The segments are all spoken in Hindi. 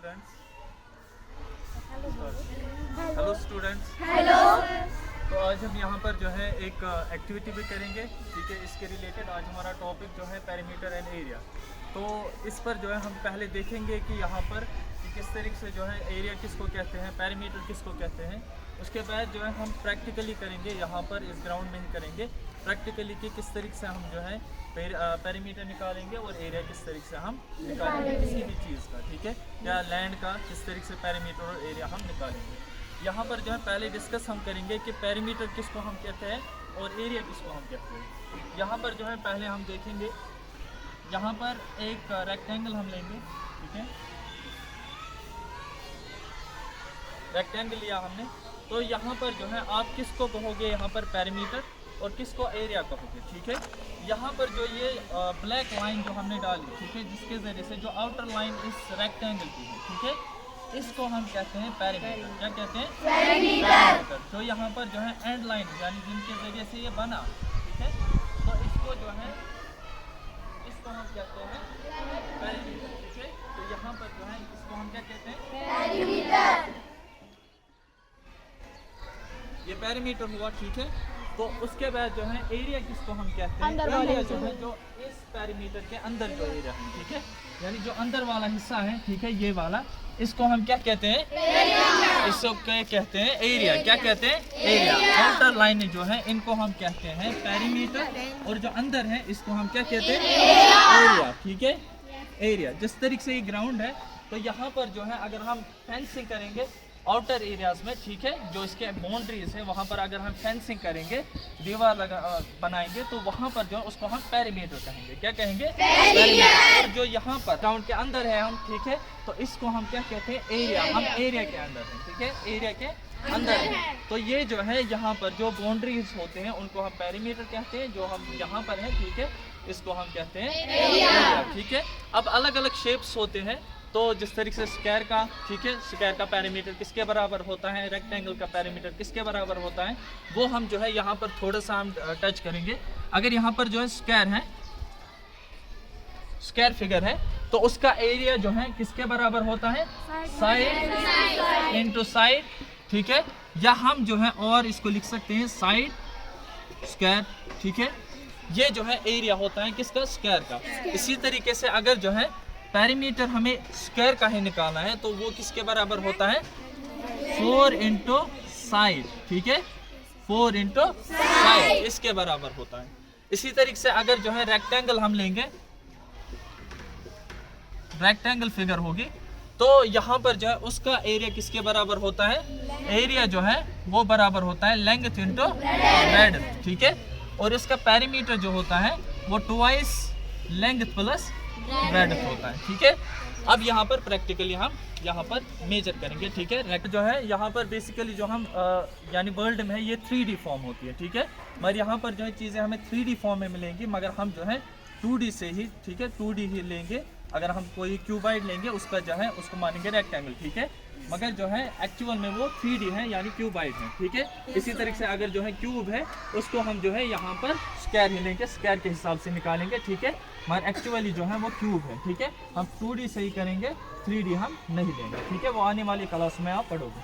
स्टूडेंट्स। Hello students. हेलो। तो आज हम यहाँ पर जो है एक एक्टिविटी भी करेंगे, ठीक है। इसके रिलेटेड आज हमारा टॉपिक जो है पेरीमीटर एंड एरिया। तो इस पर जो है हम पहले देखेंगे कि यहाँ पर कि किस तरीके से जो है एरिया किसको कहते हैं, पेरीमीटर किसको कहते हैं। उसके बाद जो है हम प्रैक्टिकली करेंगे, यहाँ पर इस ग्राउंड में ही करेंगे प्रैक्टिकली कि किस तरीके से हम जो है पेरीमीटर निकालेंगे और एरिया किस तरीके से हम निकालेंगे किसी भी चीज़ का, ठीक है। या लैंड का किस तरीके से पेरीमीटर और एरिया हम निकालेंगे। यहाँ पर जो है पहले डिस्कस हम करेंगे कि पेरीमीटर किसको हम कहते हैं और एरिया किसको हम कहते हैं। यहाँ पर जो है पहले हम देखेंगे, यहाँ पर एक रेक्टेंगल हम लेंगे, ठीक है। रेक्टेंगल लिया हमने, तो यहाँ पर जो है आप किसको कहोगे यहाँ पर पेरीमीटर और किसको एरिया कहोगे, ठीक है। यहाँ पर जो ये ब्लैक लाइन जो हमने डाली, ठीक है, जिसके ज़रिए से जो आउटर लाइन इस रेक्टेंगल की है, ठीक है, इसको हम कहते हैं पेरीमीटर। क्या कहते हैं? पेरीमीटर। तो यहाँ पर जो है एंड लाइन यानी जिनके ज़रिए से ये बना, ठीक है, तो इसको जो है इसको हम कहते हैं पेरीमीटर, ठीक है। तो यहाँ पर जो है इसको हम क्या कहते हैं? पेरीमीटर। ये पेरीमीटर हुआ, ठीक है। तो उसके बाद जो है एरिया किसको हम कहते हैं? एरिया जो है जो इस पेरीमीटर के अंदर जो एरिया है, ठीक है, यानी जो अंदर वाला हिस्सा है, ठीक है, ये वाला, इसको हम क्या कहते हैं? एरिया। इसको क्या कहते हैं? एरिया। क्या कहते हैं? एरिया। आउटर लाइन जो है इनको हम कहते हैं पेरीमीटर और जो अंदर है इसको हम क्या कहते हैं? एरिया, ठीक है, एरिया। जिस तरीके से ये ग्राउंड है, तो यहाँ पर जो है अगर हम फेंसिंग करेंगे आउटर एरियाज में, ठीक है, जो इसके बाउंड्रीज है वहाँ पर अगर हम फेंसिंग करेंगे, दीवार बनाएंगे, तो वहाँ पर जो उसको हम पेरीमीटर कहेंगे। क्या कहेंगे? पेरीमीटर। जो यहाँ पर ग्राउंड के अंदर है हम, ठीक है, तो इसको हम क्या कहते हैं? एरिया। हम एरिया के अंदर हैं, ठीक है, एरिया के अंदर है। तो ये जो है यहाँ पर जो बाउंड्रीज होते हैं उनको हम पेरीमीटर कहते हैं। जो हम यहाँ पर है, ठीक है, इसको हम कहते हैं एरिया, ठीक है। अब अलग अलग शेप्स होते हैं, तो जिस तरीके से स्क्वायर का, ठीक है, स्क्वायर का पेरीमीटर किसके बराबर होता है, रेक्टेंगल का पेरीमीटर किसके बराबर होता है, वो हम जो है यहाँ पर थोड़ा सा हम टच करेंगे। अगर यहाँ पर जो है स्क्वायर है, स्क्वायर फिगर है, तो उसका एरिया जो है किसके बराबर होता है? साइड इनटू साइड, ठीक है। या हम जो है और इसको लिख सकते हैं साइड स्क्वायर, ठीक है। ये जो है एरिया होता है किसका? स्क्वायर का। इसी तरीके से अगर जो है पेरीमीटर हमें स्क्वायर का ही निकालना है, तो वो किसके बराबर होता है? 4 इंटू साइड, ठीक है, 4 इंटू साइड, इसके बराबर होता है। इसी तरीके से अगर जो है रेक्टेंगल हम लेंगे, रेक्टेंगल फिगर होगी, तो यहाँ पर जो है उसका एरिया किसके बराबर होता है? एरिया जो है वो बराबर होता है लेंथ इंटू ब्रेड्थ, ठीक है। और इसका पेरीमीटर जो होता है वो ट्वाइस लेंथ प्लस ब्रेड्थ होता है, ठीक है। अब यहाँ पर प्रैक्टिकली हम यहाँ पर मेजर करेंगे, ठीक है। जो है यहाँ पर बेसिकली जो हम यानी वर्ल्ड में है ये 3D फॉर्म होती है, ठीक है। मगर यहाँ पर जो है चीज़ें हमें 3D फॉर्म में मिलेंगी, मगर हम जो है 2D से ही, ठीक है, 2D ही लेंगे। अगर हम कोई क्यूबाइड लेंगे उसका जो है उसको मानेंगे रेक्टेंगल, ठीक है, मगर जो है एक्चुअल में वो 3D है यानी क्यूबाइड है, ठीक है। इसी तरीके से अगर जो है क्यूब है उसको हम जो है यहाँ पर स्क्वायर ही लेंगे, स्क्वायर के हिसाब से निकालेंगे, ठीक है। मगर एक्चुअली जो है वो क्यूब है, ठीक है। हम 2D से ही करेंगे, 3D हम नहीं लेंगे, ठीक है। वो आने वाली क्लास में आप पढ़ोगे।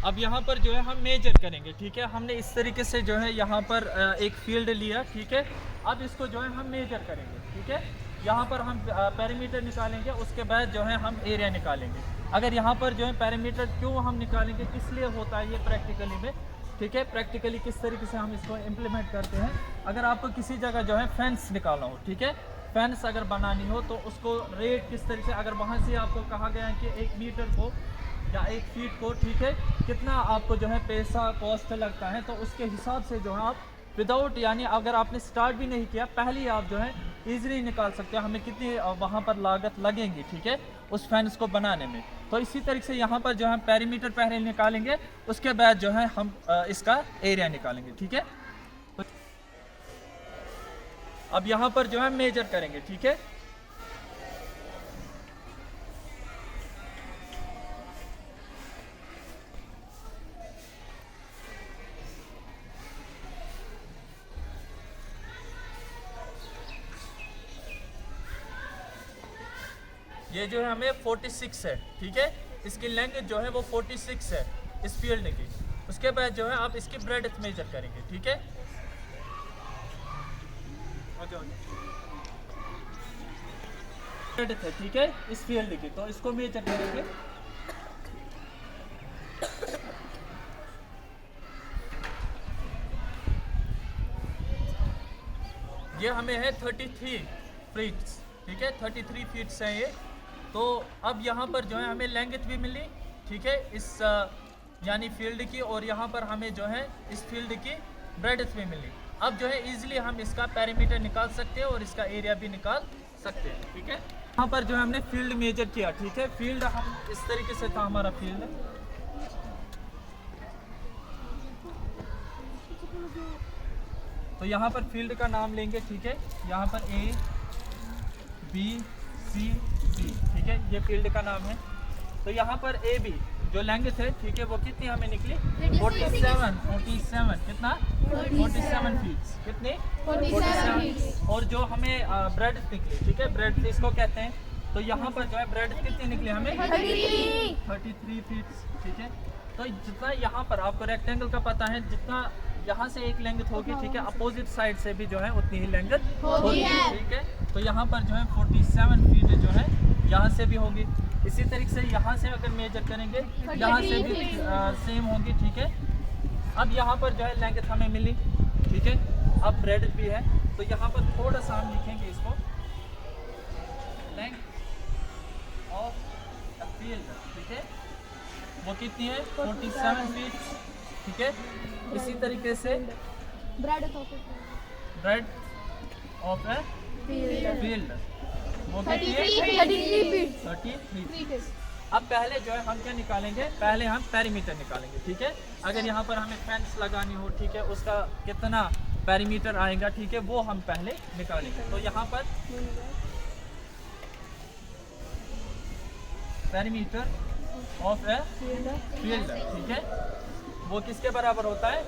अब यहाँ पर जो है हम मेजर करेंगे, ठीक है। हमने इस तरीके से जो है यहाँ पर एक फील्ड लिया, ठीक है। अब इसको जो है हम मेजर करेंगे, ठीक है। यहाँ पर हम पेरीमीटर निकालेंगे, उसके बाद जो है हम एरिया निकालेंगे। अगर यहाँ पर जो है पेरीमीटर क्यों हम निकालेंगे, किस लिए होता है ये प्रैक्टिकली में, ठीक है। प्रैक्टिकली किस तरीके से हम इसको इम्प्लीमेंट करते हैं। अगर आपको किसी जगह जो है फेंस निकालना हो, ठीक है, फेंस अगर बनानी हो, तो उसको रेट किस तरीके से, अगर वहाँ से आपको कहा गया है कि 1 मीटर को या 1 फीट को, ठीक है, कितना आपको जो है पैसा कॉस्ट लगता है, तो उसके हिसाब से जो है आप विदाउट यानी अगर आपने स्टार्ट भी नहीं किया, पहले ही आप जो है ईजिली निकाल सकते हो हमें कितनी वहाँ पर लागत लगेंगी, ठीक है, उस फेंस को बनाने में। तो इसी तरीके से यहाँ पर जो है पेरीमीटर पहले निकालेंगे, उसके बाद जो है हम इसका एरिया निकालेंगे, ठीक है। अब यहाँ पर जो है मेजर करेंगे, ठीक है। ये जो है हमें 46 है, ठीक है। इसकी लेंथ जो है वो 46 है इस फील्ड की। उसके बाद जो है आप इसकी ब्रेड्थ मेजर करेंगे, ठीक है। ब्रेड्थ है, ठीक है, इस फील्ड की, तो इसको मेजर करेंगे। ये हमें है 33 फीट, ठीक है, 33 फीट है ये। तो अब यहाँ पर जो है हमें लेंथ भी मिली, ठीक है, इस यानी फील्ड की, और यहाँ पर हमें जो है इस फील्ड की ब्रेड्थ भी मिली। अब जो है इजीली हम इसका पैरामीटर निकाल सकते हैं और इसका एरिया भी निकाल सकते हैं, ठीक है। यहाँ पर जो है हमने फील्ड मेजर किया, ठीक है। फील्ड हम इस तरीके से था हमारा फील्ड, तो यहाँ पर फील्ड का नाम लेंगे, ठीक है। यहाँ पर A B C D, ठीक है, ये फील्ड का नाम है। तो यहाँ पर AB जो लेंथ है, ठीक है, वो कितनी हमें निकली? 47 कितना? 47 फीट, कितने? 47। और जो हमें ब्रेड निकली, ठीक है, ब्रेड इसको कहते हैं। तो यहाँ पर जो है ब्रेड कितनी निकली हमें? 33 फीट, ठीक है। तो जितना यहाँ पर आपको रेक्टेंगल का पता है, जितना यहाँ से एक लेंथ होगी, ठीक है, अपोजिट साइड से भी जो है उतनी ही लेंथ होगी, ठीक है। तो यहाँ पर जो है 47 फीट जो है यहाँ से भी होगी। इसी तरीके से यहाँ से अगर मेजर करेंगे, यहाँ से भी सेम होगी, ठीक है। अब यहाँ पर जो है लेंथ हमें मिली, ठीक है। अब ब्रेड भी है, तो यहाँ पर थोड़ा सा हम लिखेंगे इसको, लेंथ ऑफ अ फील्ड, ठीक है, वो कितनी है? 47 फीट, ठीक है। इसी तरीके से ब्रेड ऑफ ए फील्ड वो कितनी है? 33 फीट। अब पहले जो है हम क्या निकालेंगे? पहले हम पेरीमीटर निकालेंगे, ठीक है। अगर यहाँ पर हमें फेंस लगानी हो, ठीक है, उसका कितना पेरीमीटर आएगा, ठीक है, वो हम पहले निकालेंगे। तो यहाँ पर पेरीमीटर ऑफ ए फील्ड, ठीक है, वो किसके बराबर होता है?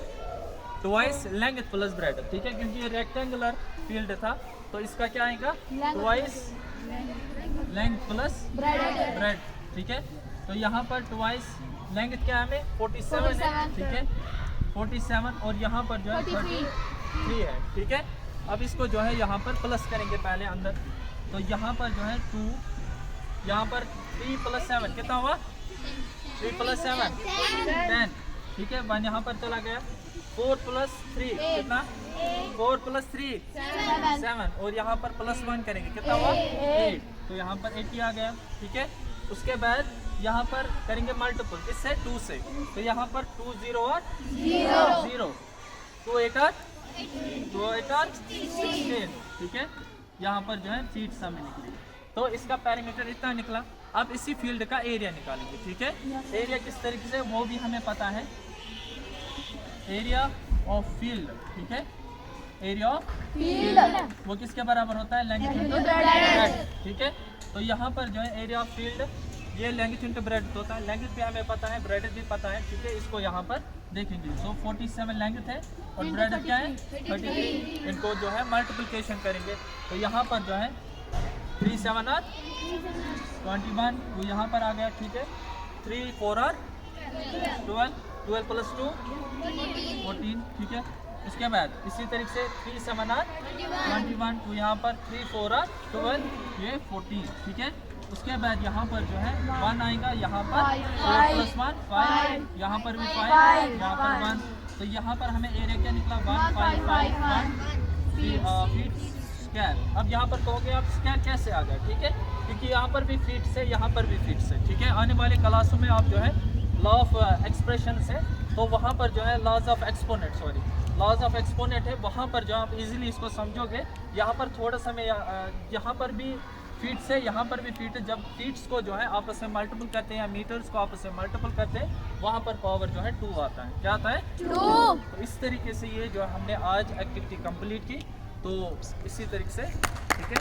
ट्वाइस लेंथ प्लस ब्रेड, ठीक है, क्योंकि ये रेक्टेंगुलर फील्ड था, तो इसका क्या आएगा? ट्वाइस लेंथ प्लस ब्रेड, ठीक है। तो यहाँ पर ट्वाइस लेंथ क्या है हमें? 47 है, ठीक है, 47, और यहाँ पर जो है 33 है, ठीक है। अब इसको जो है यहाँ पर प्लस करेंगे पहले अंदर, तो यहाँ पर जो है 2, यहाँ पर 3 + 7 कितना हुआ? 3 + 7 10, ठीक है। 1 यहाँ पर चला गया, 4 + 3 कितना? 4 + 3 7, और यहाँ पर +1 करेंगे, कितना हुआ? 8, तो यहाँ पर 80 आ गया, ठीक है। उसके बाद यहाँ पर करेंगे मल्टीपल, इससे 2 से, तो यहाँ पर 2 0 और 0, 2 8 16, ठीक है। यहाँ पर जो है फीट हमें निकली, तो इसका पैरामीटर इतना निकला। अब इसी फील्ड का एरिया निकालेंगे, ठीक है। एरिया किस तरीके से, वो भी हमें पता है, एरिया ऑफ फील्ड, ठीक है, एरिया ऑफ फील्ड वो किसके बराबर होता है? लेंथ इंटू ब्रेड्थ, ठीक है। तो यहाँ पर जो है एरिया ऑफ फील्ड, ये लेंथ इंटू ब्रेड्थ होता है। लेंथ भी हमें पता है, ब्रेड्थ भी पता है, ठीक है। इसको यहाँ पर देखेंगे, सो 47 लेंथ है और ब्रेड्थ क्या है? 33। इनको जो है मल्टीप्लिकेशन करेंगे, तो यहाँ पर जो है 3 7 और 21, तो यहाँ पर आ गया, ठीक है। 3 4 और 12, 12 + 2 14, ठीक है। उसके बाद इसी तरीके से 3 7 और 21, तो यहाँ पर 3 4 और 12, ये 14, ठीक है। उसके बाद यहाँ पर जो है 1 आएगा, यहाँ पर 4 + 1 5, यहाँ पर भी 5, यहाँ पर 1, तो यहाँ पर हमें एरिया क्या निकला? 1551 फीट स्क्वायर। अब यहाँ पर कहोगे आप स्क्वायर कैसे आ गया, ठीक है, क्योंकि यहाँ पर भी फीट से, यहाँ पर भी फीट से, ठीक है। आने वाले क्लासों में आप जो है लॉ ऑफ एक्सप्रेशन से, तो वहाँ पर जो है लॉज ऑफ एक्सपोनेंट है, वहाँ पर जो आप इजीली इसको समझोगे। यहाँ पर थोड़ा सा मैं यहाँ पर भी फीट से, यहाँ पर भी फीट है। जब फीट्स को जो है आपस में मल्टीपल करते हैं या मीटर्स को आपस में मल्टीपल करते हैं, वहाँ पर पावर जो है 2 आता है। क्या आता है? 2। तो इस तरीके से ये जो हमने आज एक्टिविटी कंप्लीट की, तो इसी तरीके से, ठीक है।